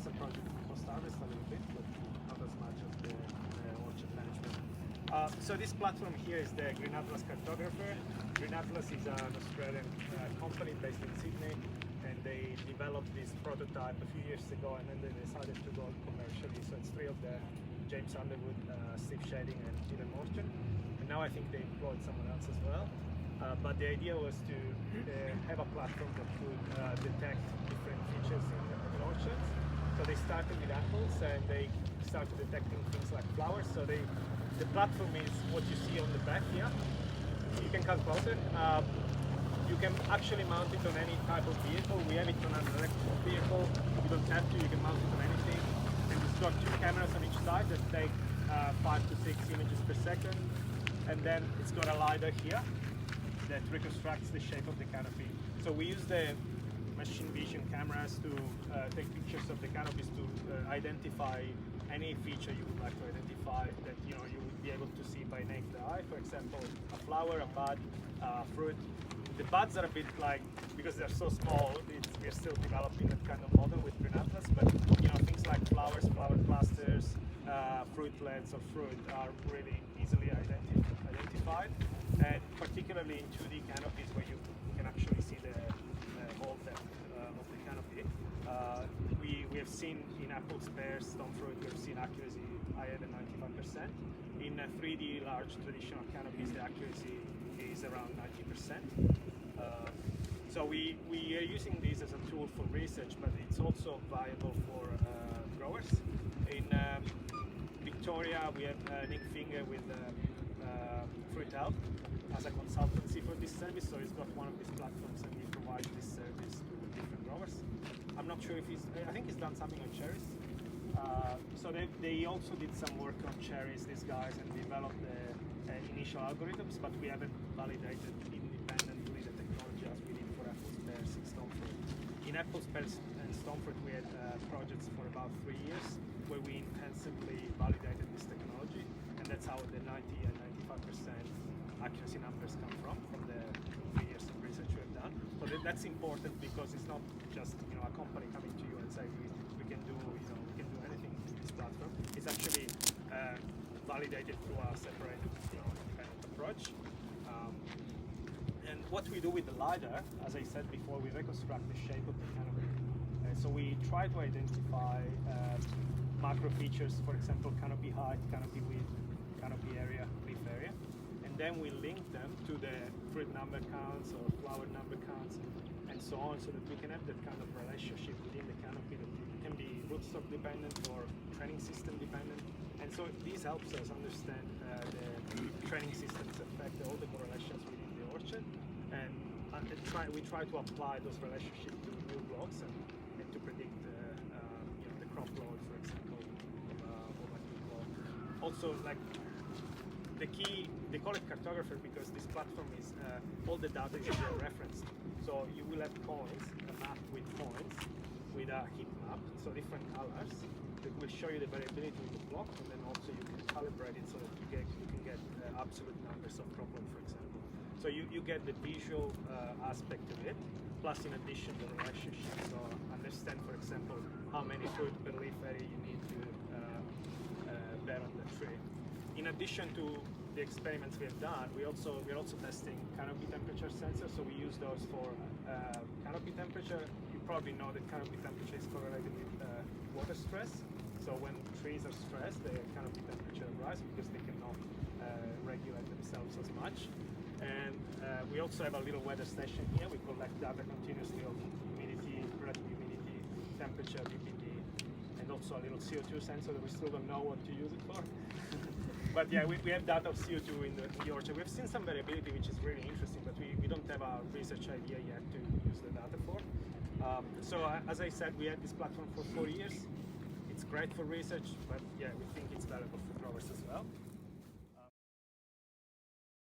a project in post-harvest a little bit, but not as much as the orchard management. So this platform here is the Green Atlas Cartographer. Green Atlas is an Australian company based in Sydney, and they developed this prototype a few years ago, and then they decided to go commercially. So it's three of them: James Underwood, Steve Shading, and Peter Morton. And now I think they employed someone else as well. But the idea was to have a platform that could detect different features in orchards. So they started with apples, and they started detecting things like flowers. So the platform is what you see on the back here. You can come closer. You can actually mount it on any type of vehicle. We have it on an electric vehicle. You don't have to, you can mount it on anything. And it's got two cameras on each side that take 5 to 6 images per second. And then it's got a LiDAR here that reconstructs the shape of the canopy. So we use the machine vision cameras to take pictures of the canopies to identify any feature you would like to identify that you would be able to see by naked eye. For example, a flower, a bud, fruit. The buds are a bit like, because they're so small, we're still developing that kind of model with Green Atlas, but things like flowers, flower clusters, fruitlets or fruit are really easily identified, and particularly in 2D canopies where you can actually see the whole depth of the canopy. We have seen in apples, pears, stone fruit, we have seen accuracy higher than 95%. In 3D large traditional canopies, the accuracy is around 90%. So we are using this as a tool for research, but it's also viable for growers. In Victoria, we have Nick Finger with Fruit Help as a consultancy for this service. So he's got one of these platforms and he provides this service to different growers. I'm not sure if I think he's done something on cherries. So they also did some work on cherries, these guys, and developed the initial algorithms, but we haven't validated independently the technology as we did for apples, pears, and stone fruit. In apples, pears, and stone fruit, we had projects for about 3 years where we intensively validated this technology, and that's how the 90 and 95% accuracy numbers come from the 3 years of research we have done. So that's important because it's not just a company coming to you and saying we can do anything with this platform. It's actually validated through a separate independent approach. And what we do with the LiDAR, as I said before, we reconstruct the shape of the canopy. So we try to identify macro features, for example, canopy height, canopy width, canopy area, leaf area, and then we link them to the fruit number counts or flower number counts and so on, so that we can have that kind of relationship within the canopy that can be rootstock dependent or training system dependent. And so this helps us understand the training system's effect, all the correlations within the orchard, and we try to apply those relationships to new blocks and to predict the crop load, for example, of a new block. Also, like the key, they call it Cartographer because this platform is all the data is referenced. So you will have points, a map with points, with a heat map, so different colors that will show you the variability of the block, and then also you can calibrate it so that you can get absolute numbers of crop load, for example. So you get the visual aspect of it, plus in addition the relationship. So understand, for example, how many fruit per leaf area you need to bear on the tree. In addition to the experiments we have done, we're also testing canopy temperature sensors. So we use those for canopy temperature. You probably know that canopy temperature is correlated with water stress. So when trees are stressed, the canopy temperature rises because they cannot regulate themselves as much. And we also have a little weather station here. We collect data continuously of humidity, relative humidity, temperature, VPD, and also a little CO2 sensor that we still don't know what to use it for. But yeah, we have data of CO2 in the orchard. We've seen some variability, which is really interesting, but we don't have a research idea yet to use the data for. So as I said, we had this platform for 4 years. It's great for research, but yeah, we think it's valuable for growers as well.